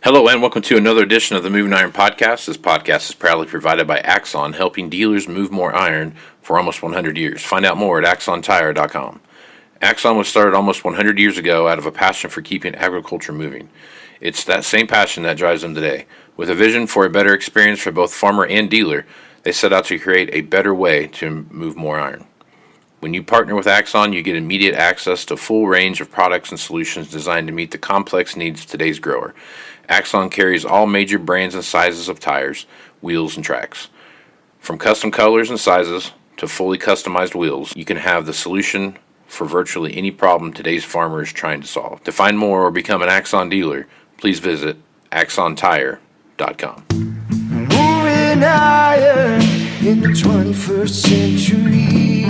Hello and welcome to another edition of the Moving Iron Podcast. This podcast is proudly provided by Axon, helping dealers move more iron for almost 100 years. Find out more at axontire.com. Axon was started almost 100 years ago out of a passion for keeping agriculture moving. It's that same passion that drives them today. With a vision for a better experience for both farmer and dealer, they set out to create a better way to move more iron. When you partner with Axon, you get immediate access to a full range of products and solutions designed to meet the complex needs of today's grower. Axon carries all major brands and sizes of tires, wheels, and tracks. From custom colors and sizes to fully customized wheels, you can have the solution for virtually any problem today's farmer is trying to solve. To find more or become an Axon dealer, please visit axontire.com. Moving iron in the 21st century.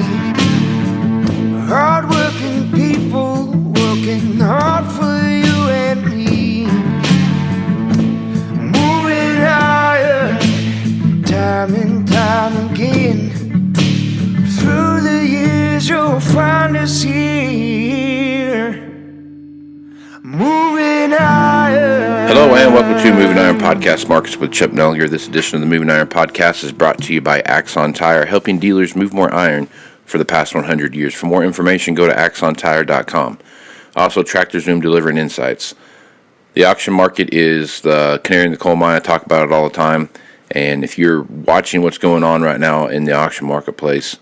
Hard-working people working hard for you and me. Moving iron, time and time again. Through the years you'll find us here. Moving iron. Hello and welcome to Moving Iron Podcast Markets with Chip Nellinger. This edition of the Moving Iron Podcast is brought to you by Axon Tire, helping dealers move more iron for the past 100 years. For more information, go to axontire.com. Also, tractorzoom delivering insights. The auction market is the canary in the coal mine. I talk about it all the time. And if you're watching what's going on right now in the auction marketplace,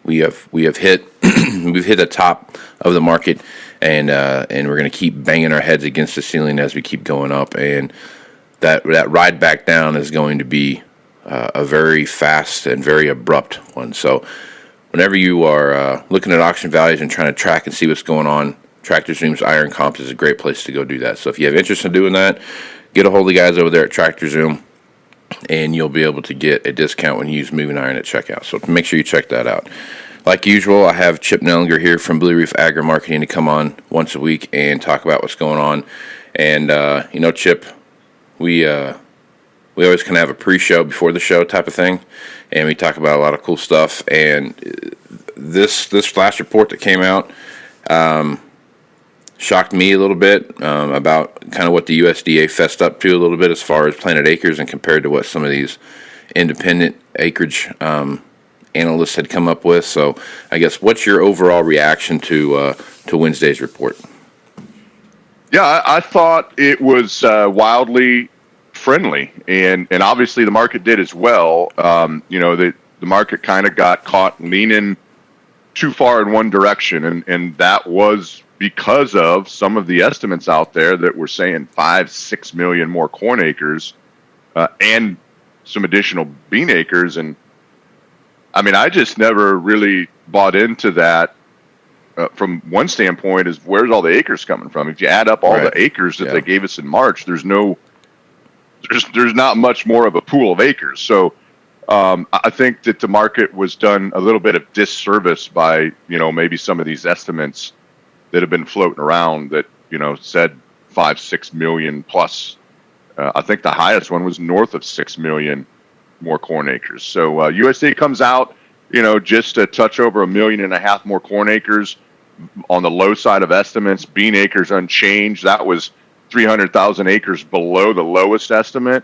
we have hit we've hit the top of the market, and we're going to keep banging our heads against the ceiling as we keep going up. And that ride back down is going to be a very fast and very abrupt one. So whenever you are looking at auction values and trying to track and see what's going on, TractorZoom's Iron Comps is a great place to go do that. So if you have interest in doing that, get a hold of the guys over there at TractorZoom, and you'll be able to get a discount when you use Moving Iron at checkout. So make sure you check that out. Like usual, I have Chip Nellinger here from Blue Reef Agri-Marketing to come on once a week and talk about what's going on. And, Chip, we always kind of have a pre-show before the show type of thing, and we talk about a lot of cool stuff. And this last report that came out shocked me a little bit about kind of what the USDA fessed up to a little bit as far as planted acres, and compared to what some of these independent acreage analysts had come up with. So I guess what's your overall reaction to Wednesday's report? Yeah, I thought it was wildly friendly, and obviously the market did as well. The market kind of got caught leaning too far in one direction, and that was because of some of the estimates out there that were saying 5-6 million more corn acres and some additional bean acres. And I mean, I just never really bought into that. From one standpoint, is where's all the acres coming from? If you add up all the acres that they gave us in March, there's not much more of a pool of acres. So I think that the market was done a little bit of disservice by, maybe some of these estimates that have been floating around that, said 5-6 million plus. I think the highest one was north of 6 million more corn acres. So USDA comes out, just a touch over 1.5 million more corn acres on the low side of estimates. Bean acres unchanged. That was 300,000 acres below the lowest estimate.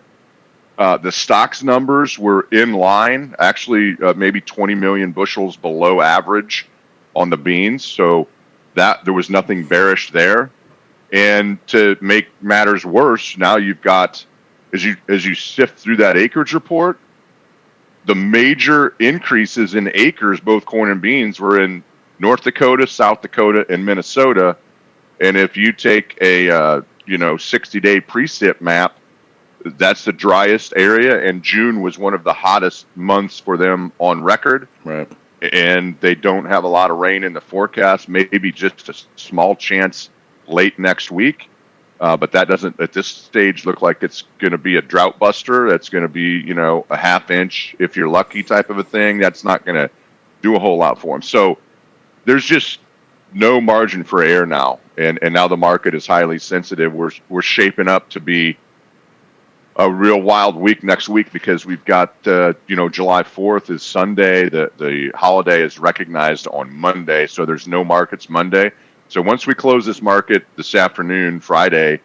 The stocks numbers were in line, actually maybe 20 million bushels below average on the beans. So that there was nothing bearish there. And to make matters worse, now you've got, as you sift through that acreage report, the major increases in acres, both corn and beans, were in North Dakota, South Dakota, and Minnesota. And if you take a 60-day precip map, that's the driest area, and June was one of the hottest months for them on record. Right. And they don't have a lot of rain in the forecast, maybe just a small chance late next week. But that doesn't, at this stage, look like it's going to be a drought buster. That's going to be, a half inch, if you're lucky, type of a thing. That's not going to do a whole lot for them. So there's just no margin for error now. And now the market is highly sensitive. We're shaping up to be a real wild week next week, because we've got, July 4th is Sunday. The holiday is recognized on Monday, so there's no markets Monday. So once we close this market this afternoon, Friday,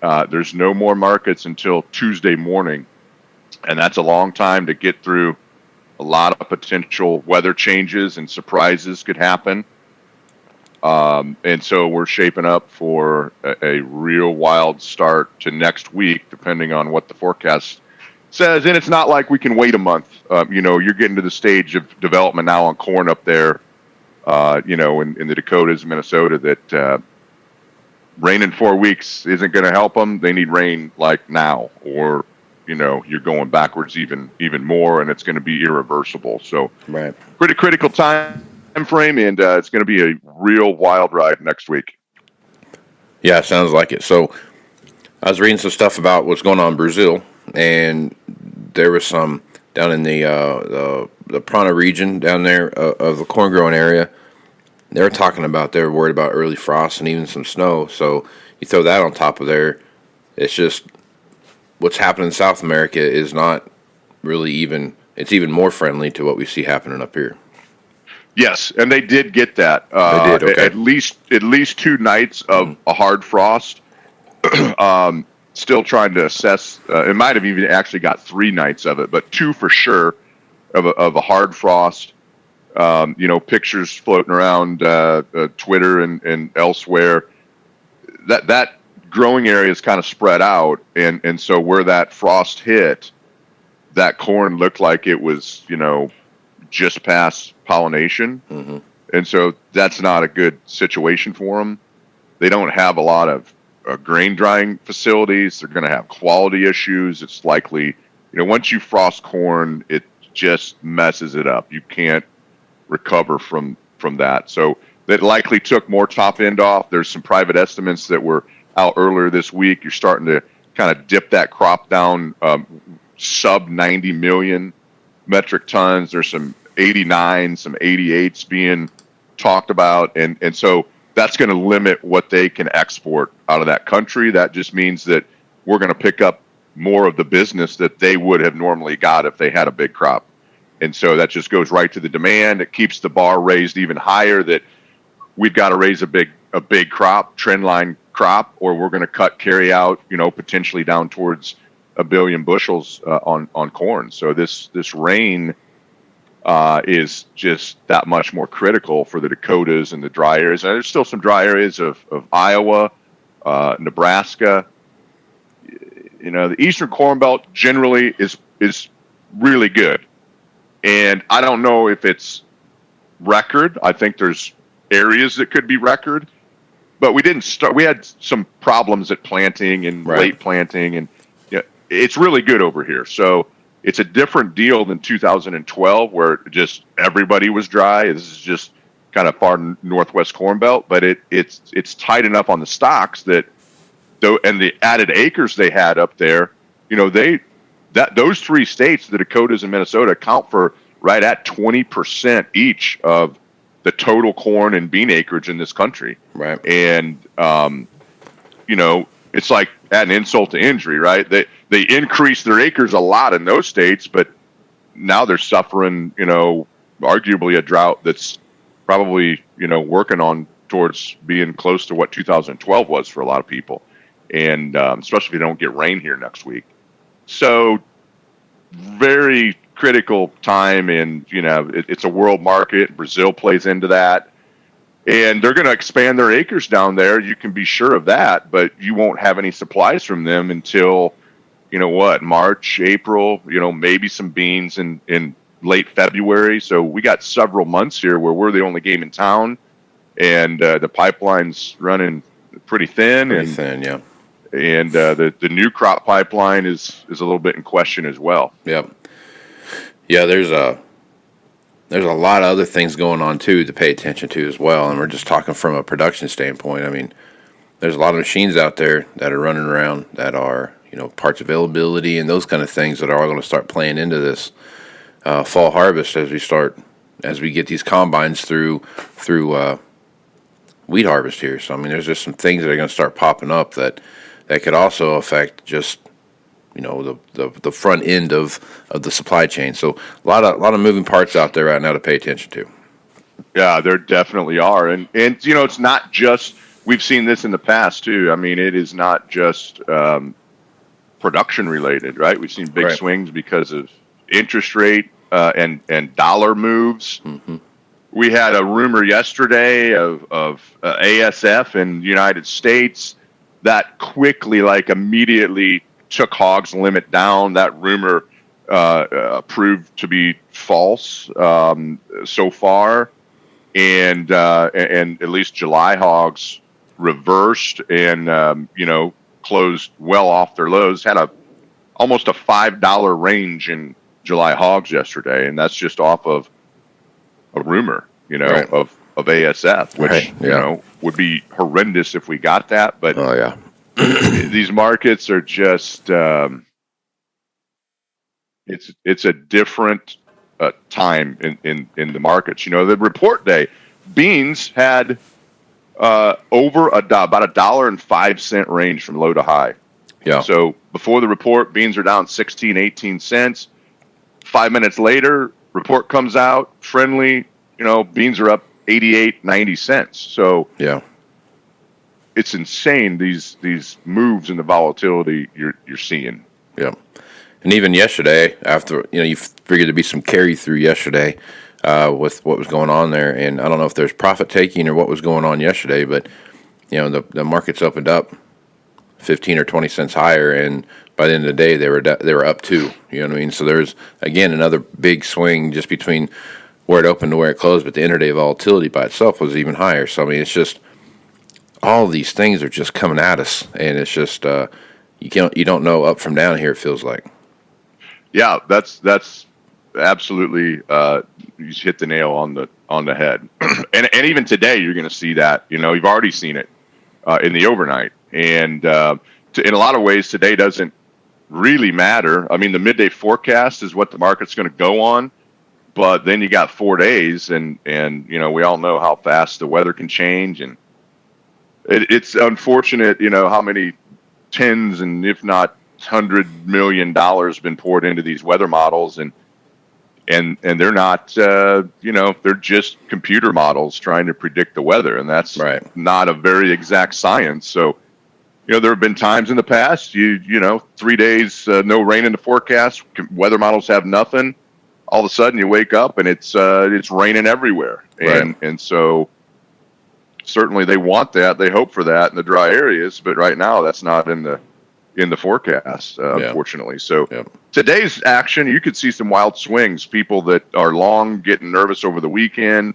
There's no more markets until Tuesday morning, and that's a long time to get through. A lot of potential weather changes and surprises could happen. And so we're shaping up for a real wild start to next week, depending on what the forecast says. And it's not like we can wait a month. You're getting to the stage of development now on corn up there, in the Dakotas, Minnesota, that rain in 4 weeks isn't going to help them. They need rain like now, or you're going backwards even more, and it's going to be irreversible. So, right, pretty critical time frame, and it's going to be a real wild ride next week. Yeah, sounds like it. So, I was reading some stuff about what's going on in Brazil, and there was some down in the Prana region down there of the corn growing area. They were talking about they were worried about early frost and even some snow. So you throw that on top of there, it's just what's happening in South America is not really even. It's even more friendly to what we see happening up here. Yes, and they did get that. They did, okay. At least 2 nights of a hard frost. Still trying to assess. It might have even actually got 3 nights of it, but 2 for sure of a hard frost. Pictures floating around Twitter and elsewhere. That growing area is kind of spread out, and so where that frost hit, that corn looked like it was just past pollination, and so that's not a good situation for them. They don't have a lot of grain drying facilities. They're going to have quality issues. It's likely, once you frost corn, it just messes it up. You can't recover from that. So that likely took more top end off. There's some private estimates that were out earlier this week. You're starting to kind of dip that crop down sub 90 million metric tons. There's some 89, some 88s being talked about. And so that's going to limit what they can export out of that country. That just means that we're going to pick up more of the business that they would have normally got if they had a big crop. And so that just goes right to the demand. It keeps the bar raised even higher, that we've got to raise a big crop, trend line crop, or we're going to cut carry out, potentially down towards 1 billion bushels on corn. So this rain is just that much more critical for the Dakotas and the dry areas. And there's still some dry areas of Iowa, Nebraska. The Eastern Corn Belt generally is really good. And I don't know if it's record. I think there's areas that could be record, but we didn't start. We had some problems at planting and late planting, and it's really good over here. So it's a different deal than 2012, where just everybody was dry. This is just kind of far northwest Corn Belt, but it's tight enough on the stocks that and the added acres they had up there, those 3 states, the Dakotas and Minnesota, account for right at 20% each of the total corn and bean acreage in this country. Right. And, it's like adding insult to injury, right? They increased their acres a lot in those states, but now they're suffering, arguably a drought that's probably, working on towards being close to what 2012 was for a lot of people. And especially if you don't get rain here next week. So very critical time, and it's a world market. Brazil plays into that, and they're going to expand their acres down there. You can be sure of that, but you won't have any supplies from them until March, April. Maybe some beans in late February. So we got several months here where we're the only game in town, and the pipeline's running pretty thin. Yeah. And the new crop pipeline is a little bit in question as well. Yep. Yeah, there's a lot of other things going on too to pay attention to as well, and we're just talking from a production standpoint. I mean, there's a lot of machines out there that are running around that are parts availability and those kind of things that are all going to start playing into this fall harvest as we get these combines through wheat harvest here. So I mean, there's just some things that are going to start popping up that could also affect just the front end of the supply chain. So a lot of moving parts out there right now to pay attention to. Yeah, there definitely are, and it's not just we've seen this in the past too. I mean, it is not just production related, right? We've seen big swings because of interest rate and dollar moves. Mm-hmm. We had a rumor yesterday of ASF in the United States that quickly, like immediately, took hogs limit down. That rumor proved to be false so far, and at least July hogs reversed and closed well off their lows. Had almost a $5 range in July hogs yesterday, and that's just off of a rumor, of ASF, which would be horrendous if we got that. But these markets are just it's a different time in the markets. The report day, beans had about $1.05 range from low to high. Yeah. So before the report, beans are down 16, 18 cents. 5 minutes later, report comes out, friendly, beans are up 88, 90 cents. So yeah, it's insane, these moves in the volatility you're seeing. Yeah. And even yesterday, after, you figured there'd be some carry through yesterday with what was going on there. And I don't know if there's profit taking or what was going on yesterday, but, the markets opened up 15 or 20 cents higher, and by the end of the day, they were up too. You know what I mean? So there's, again, another big swing just between where it opened to where it closed, but the intraday volatility by itself was even higher. So, I mean, it's just all of these things are just coming at us, and it's just you don't know up from down here, it feels like. Yeah, that's absolutely you hit the nail on the head. and even today, you're going to see that. You've already seen it in the overnight, and in a lot of ways, today doesn't really matter. I mean, the midday forecast is what the market's going to go on, but then you got 4 days, and we all know how fast the weather can change, and it's unfortunate, how many tens and if not $100 million been poured into these weather models, and they're not, they're just computer models trying to predict the weather, and that's not a very exact science. So, there have been times in the past, 3 days, no rain in the forecast, weather models have nothing. All of a sudden you wake up and it's raining everywhere. And so certainly they want that. They hope for that in the dry areas, but right now that's not in the forecast, unfortunately. So today's action, you could see some wild swings. People that are long getting nervous over the weekend.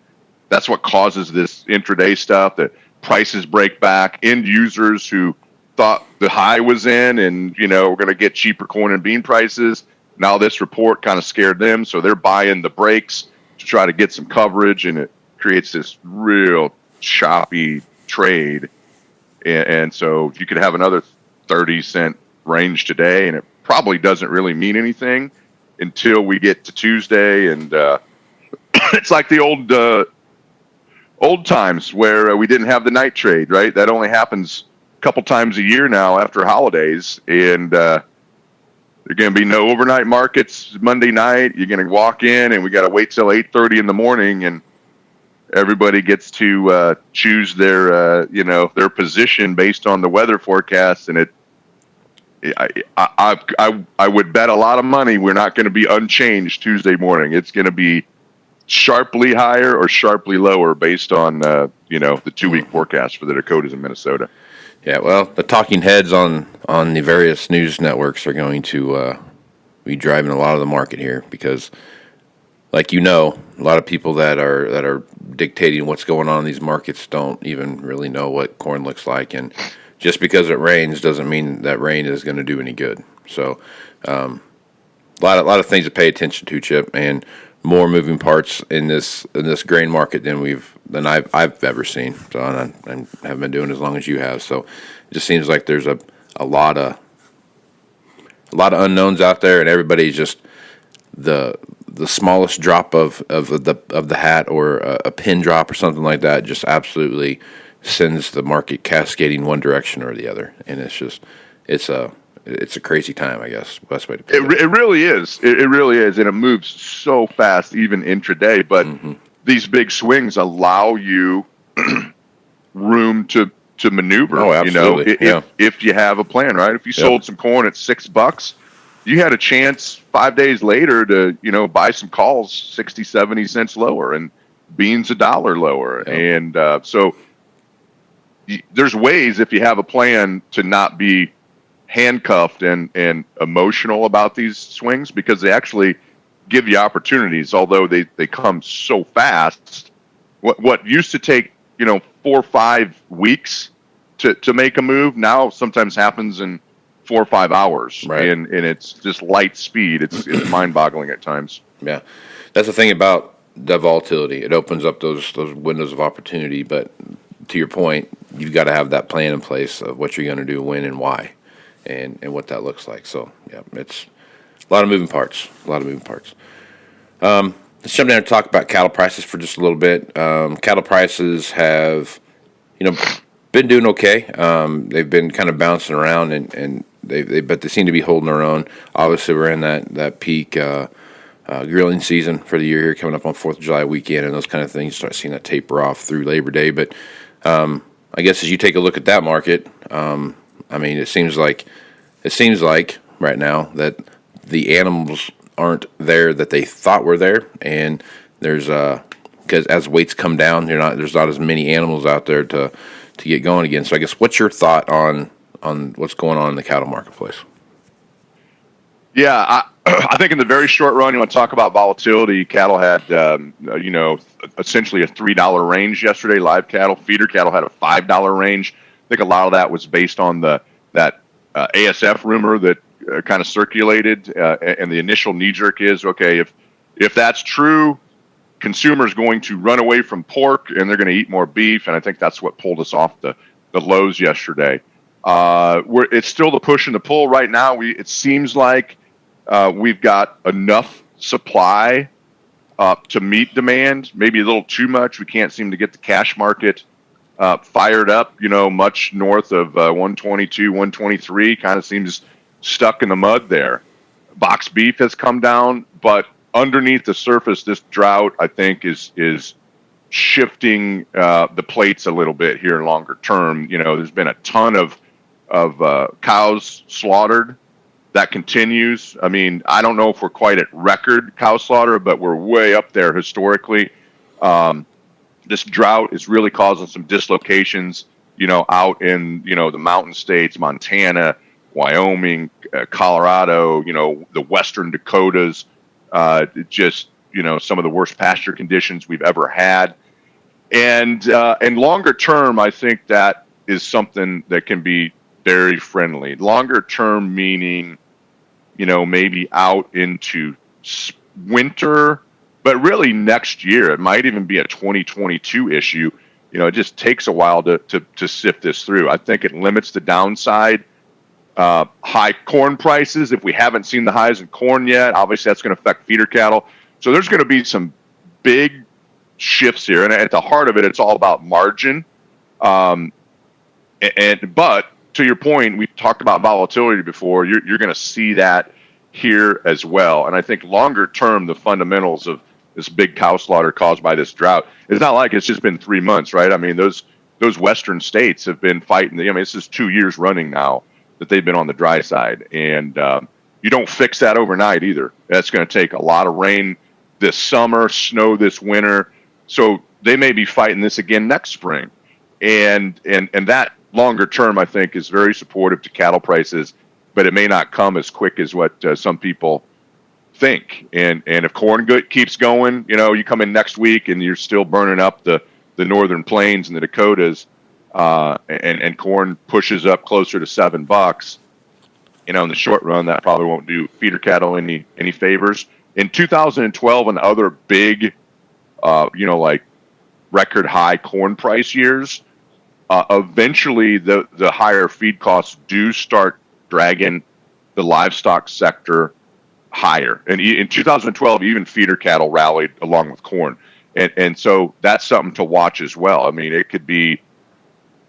That's what causes this intraday stuff, that prices break back. End users who thought the high was in and, we're going to get cheaper corn and bean prices. Now this report kind of scared them, so they're buying the breaks to try to get some coverage, and it creates this real choppy trade. And so you could have another 30-cent range today, and it probably doesn't really mean anything until we get to Tuesday. And it's like the old times where we didn't have the night trade, right? That only happens a couple times a year now after holidays, and there are going to be no overnight markets Monday night. You're going to walk in, and we got to wait till 8:30 in the morning, and everybody gets to choose their their position based on the weather forecast. And I would bet a lot of money we're not going to be unchanged Tuesday morning. It's going to be sharply higher or sharply lower based on the 2-week forecast for the Dakotas and Minnesota. Yeah, well, the talking heads on the various news networks are going to be driving a lot of the market here because, like a lot of people that are dictating what's going on in these markets don't even really know what corn looks like, and just because it rains doesn't mean that rain is going to do any good. So, a lot of things to pay attention to, Chip, and more moving parts in this grain market than I've ever seen. So I haven't been doing it as long as you have. So it just seems like there's a lot of unknowns out there, and everybody's just the smallest drop of the hat or a pin drop or something like that just absolutely sends the market cascading one direction or the other, and it's a crazy time, I guess. Best way to put it. It really is. It really is, and it moves so fast, even intraday. But these big swings allow you room to to maneuver. Oh, absolutely. If you have a plan, right? If you sold some corn at $6, you had a chance 5 days later to, buy some calls 60, 70 cents lower and beans $1 lower. And so there's ways, if you have a plan, to not be handcuffed and emotional about these swings, because they actually give you opportunities, although they come so fast. What used to take 4 or 5 weeks to make a move now sometimes happens in 4 or 5 hours, right. and it's just light speed. It's mind-boggling at times. Yeah, that's the thing about the volatility. It opens up those windows of opportunity, but to your point, you've got to have that plan in place of what you're going to do, when, and why, and what that looks like. So yeah, it's a lot of moving parts. Let's jump down and talk about cattle prices for just a little bit. Cattle prices have, been doing okay. They've been kind of bouncing around, but they seem to be holding their own. Obviously, we're in that peak grilling season for the year here, coming up on 4th of July weekend, and those kind of things. Start seeing that taper off through Labor Day. But I guess as you take a look at that market, it seems like right now that the animals aren't there that they thought were there, and there's because as weights come down, there's not as many animals out there to get going again. So I guess, what's your thought on what's going on in the cattle marketplace? Yeah, I think in the very short run, you want to talk about volatility. Cattle had, essentially a $3 range yesterday. Live cattle, feeder cattle had a $5 range. I think a lot of that was based on that ASF rumor that kind of circulated, and the initial knee-jerk is, okay, if that's true, consumers going to run away from pork and they're going to eat more beef, and I think that's what pulled us off the lows yesterday. It's still the push and the pull right now. It seems like we've got enough supply to meet demand, maybe a little too much. We can't seem to get the cash market fired up, much north of 122, 123, kind of seems stuck in the mud there. Box beef has come down, but underneath the surface, this drought, I think, is shifting the plates a little bit here longer term. There's been a ton of cows slaughtered. That continues. I don't know if we're quite at record cow slaughter, but we're way up there historically. This drought is really causing some dislocations, out in, the mountain states, Montana, Wyoming, Colorado, the western Dakotas, just, some of the worst pasture conditions we've ever had. And longer term, I think that is something that can be very friendly. Longer term meaning, maybe out into winter, but really next year. It might even be a 2022 issue. It just takes a while to sift this through. I think it limits the downside. High corn prices, if we haven't seen the highs in corn yet, obviously that's going to affect feeder cattle. So there's going to be some big shifts here. And at the heart of it, it's all about margin. But to your point, we've talked about volatility before. You're going to see that here as well. And I think longer term, the fundamentals of this big cow slaughter caused by this drought, it's not like it's just been 3 months, right? Those western states have been fighting. This is 2 years running now that they've been on the dry side. And you don't fix that overnight either. That's going to take a lot of rain this summer, snow this winter. So they may be fighting this again next spring. And that longer term, I think, is very supportive to cattle prices, but it may not come as quick as what some people think. And if corn keeps going, you come in next week and you're still burning up the northern plains and the Dakotas, and corn pushes up closer to $7, in the short run, that probably won't do feeder cattle any favors. In 2012 and other big, like record high corn price years, eventually the higher feed costs do start dragging the livestock sector higher. And in 2012, even feeder cattle rallied along with corn. And so that's something to watch as well. It could be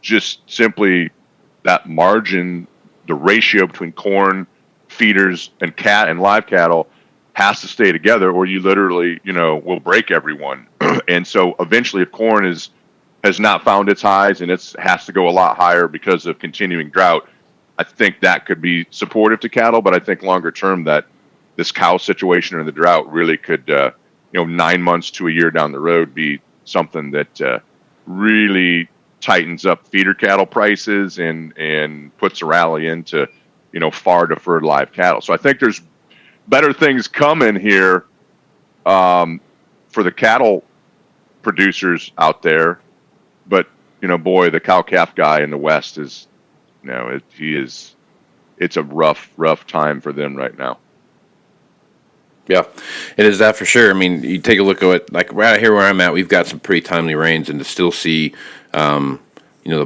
just simply that margin, the ratio between corn, feeders, and live cattle has to stay together, or you literally, will break everyone. And so eventually, if corn has has not found its highs, and it has to go a lot higher because of continuing drought. I think that could be supportive to cattle, but I think longer term that this cow situation or the drought really could, 9 months to a year down the road be something that really tightens up feeder cattle prices and puts a rally into, far deferred live cattle. So I think there's better things coming here for the cattle producers out there. But, boy, the cow-calf guy in the West is, it's a rough time for them right now. Yeah, it is that for sure. I mean, you take a look at it, like right here where I'm at, we've got some pretty timely rains, and to still see, the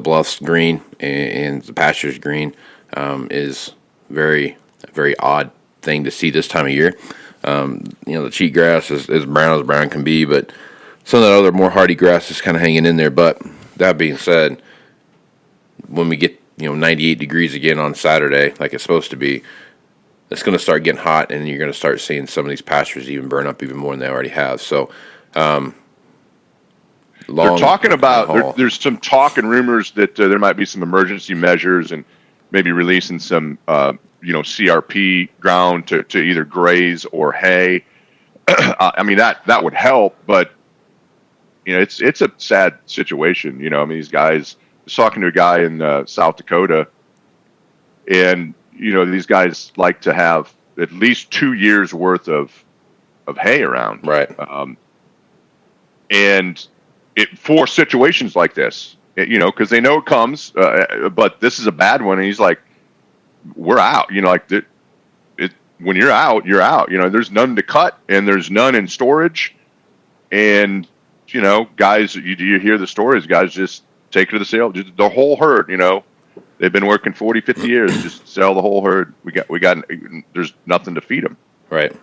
bluffs green and the pastures green is very, very odd thing to see this time of year. The cheatgrass is brown as brown can be, but some of the other more hardy grass is kind of hanging in there. But that being said, when we get 98 degrees again on Saturday, like it's supposed to be, it's going to start getting hot, and you're going to start seeing some of these pastures even burn up even more than they already have. So, they're talking about there's some talk and rumors that there might be some emergency measures and maybe releasing some CRP ground to either graze or hay. I mean that would help, but it's a sad situation. These guys. I was talking to a guy in South Dakota, and these guys like to have at least 2 years worth of hay around, right? And for situations like this, because they know it comes, but this is a bad one. And he's like, "We're out." When you're out, you're out. There's none to cut, and there's none in storage, and guys, you hear the stories. Guys just take it to the sale, just the whole herd. They've been working 40, 50 years, just sell the whole herd. We got. There's nothing to feed them. Right.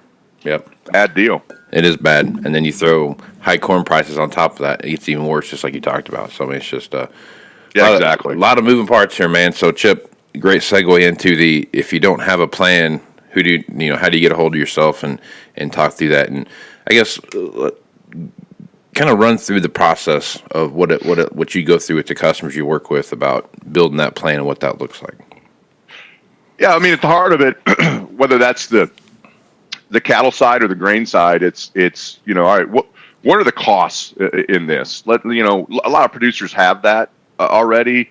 Yep. Bad deal. It is bad, and then you throw high corn prices on top of that. It gets even worse, just like you talked about. So I mean, it's just exactly a lot of moving parts here, man. So Chip, great segue into if you don't have a plan, how do you get a hold of yourself and talk through that? And I guess kind of run through the process of what you go through with the customers you work with about building that plan and what that looks like. Yeah, I mean, at the heart of it, whether that's the cattle side or the grain side, it's all right. What are the costs in this? A lot of producers have that already.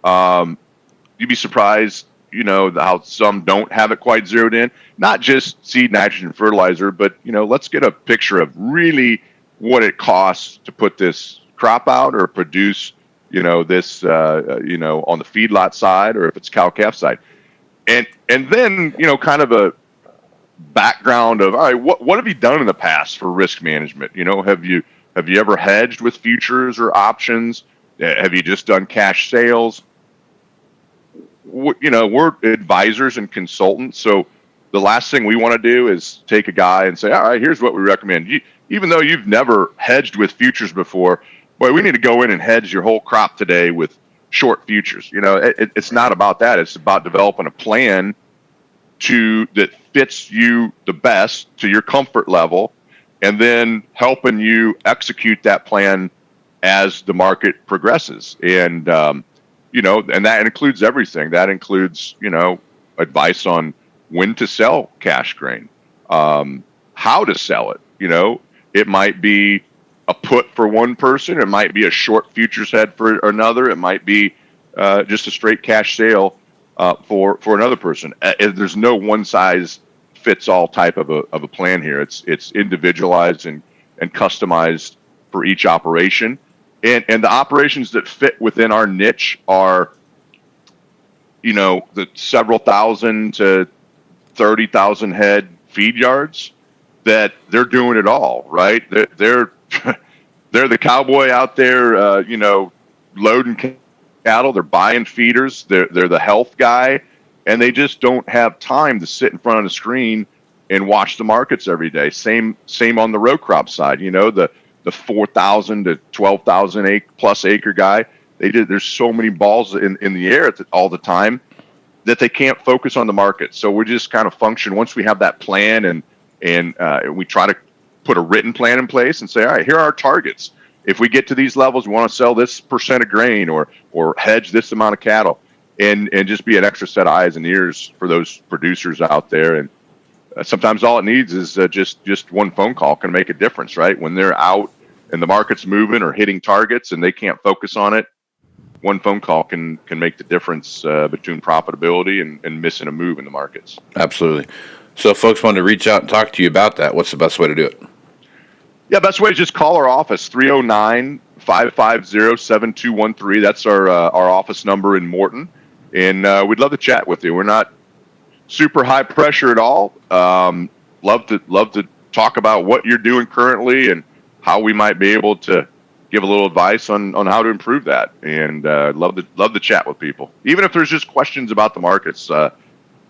You'd be surprised, how some don't have it quite zeroed in. Not just seed, nitrogen, fertilizer, but let's get a picture of really what it costs to put this crop out or produce, this, on the feedlot side, or if it's cow-calf side. And then, kind of a background of, all right, what have you done in the past for risk management? Have you ever hedged with futures or options? Have you just done cash sales? We're advisors and consultants. So the last thing we want to do is take a guy and say, all right, here's what we recommend. Even though you've never hedged with futures before, boy, we need to go in and hedge your whole crop today with short futures. It's not about that. It's about developing a plan that fits you the best to your comfort level, and then helping you execute that plan as the market progresses. And, and that includes everything. That includes, advice on when to sell cash grain, how to sell it. It might be a put for one person. It might be a short futures head for another. It might be just a straight cash sale for another person. There's no one size fits all type of a plan here. It's individualized and customized for each operation. And the operations that fit within our niche are, the several thousand to 30,000 head feed yards that they're doing it all, right? They're the cowboy out there, loading cattle. They're buying feeders. They're the health guy, and they just don't have time to sit in front of the screen and watch the markets every day. Same on the row crop side. The 4,000 to 12,000 plus acre guy. There's so many balls in the air all the time that they can't focus on the market. So we just kind of function once we have that plan and we try to put a written plan in place and say, all right, here are our targets. if we get to these levels, we want to sell this percent of grain or hedge this amount of cattle, and just be an extra set of eyes and ears for those producers out there. And sometimes all it needs is just one phone call can make a difference, right? When they're out and the market's moving or hitting targets and they can't focus on it, one phone call can make the difference between profitability and missing a move in the markets. Absolutely. So if folks want to reach out and talk to you about that, what's the best way to do it? Yeah, best way is just call our office, 309-550-7213. That's our office number in Morton. And we'd love to chat with you. We're not super high pressure at all. Love to talk about what you're doing currently and how we might be able to give a little advice on how to improve that. And love to chat with people, even if there's just questions about the markets. I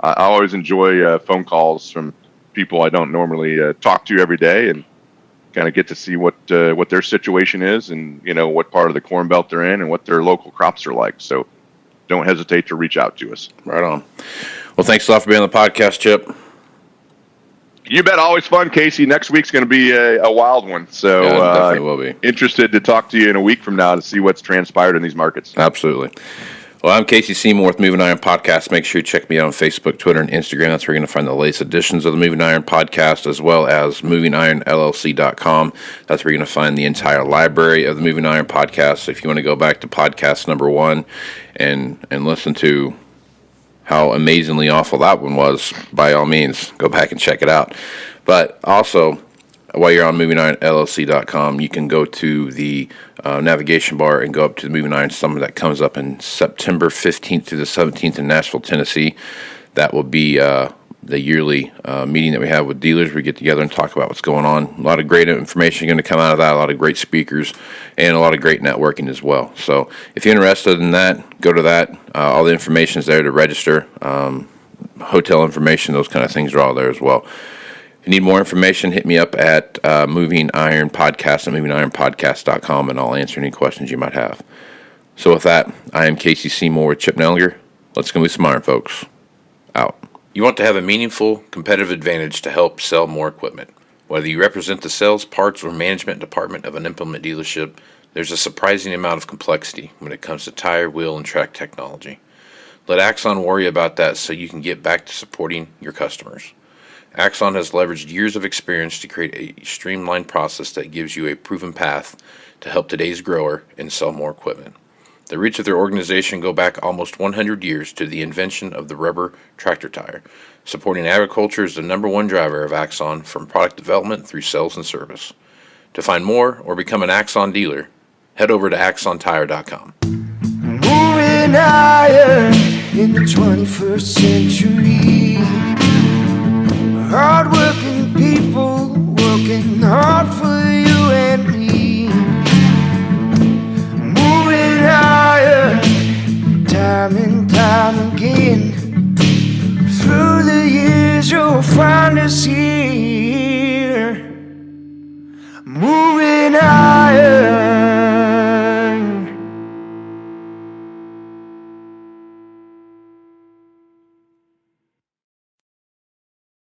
always enjoy phone calls from people I don't normally talk to every day, and kind of get to see what their situation is, and what part of the Corn Belt they're in, and what their local crops are like. So don't hesitate to reach out to us. Right on. Well, thanks a lot for being on the podcast, Chip. You bet. Always fun, Casey. Next week's going to be a wild one. So yeah, definitely will be. Interested to talk to you in a week from now to see what's transpired in these markets. Absolutely. Well, I'm Casey Seymour with Moving Iron Podcast. Make sure you check me out on Facebook, Twitter, and Instagram. That's where you're going to find the latest editions of the Moving Iron Podcast, as well as MovingIronLLC.com. That's where you're going to find the entire library of the Moving Iron Podcast. If you want to go back to podcast number 1 and listen to how amazingly awful that one was, by all means, go back and check it out. But also, while you're on MovingIronLLC.com, you can go to the navigation bar and go up to the Moving Iron Summit that comes up in September 15th through the 17th in Nashville, Tennessee. That will be the yearly meeting that we have with dealers. We get together and talk about what's going on. A lot of great information going to come out of that, a lot of great speakers, and a lot of great networking as well. So if you're interested in that, go to that. All the information is there to register. Hotel information, those kind of things are all there as well. If you need more information, hit me up at Moving Iron Podcast at MovingIronPodcast.com, and I'll answer any questions you might have. So with that, I am Casey Seymour with Chip Nellinger. Let's go move some iron, folks. Out. You want to have a meaningful competitive advantage to help sell more equipment. Whether you represent the sales, parts, or management department of an implement dealership, there's a surprising amount of complexity when it comes to tire, wheel, and track technology. Let Axon worry about that so you can get back to supporting your customers. Axon has leveraged years of experience to create a streamlined process that gives you a proven path to help today's grower and sell more equipment. The roots of their organization go back almost 100 years to the invention of the rubber tractor tire. Supporting agriculture is the number one driver of Axon, from product development through sales and service. To find more or become an Axon dealer, head over to axontire.com. Moving iron in the 21st century. Hard-working people working hard for you and me. Moving iron, time and time again. Through the years you'll find us here.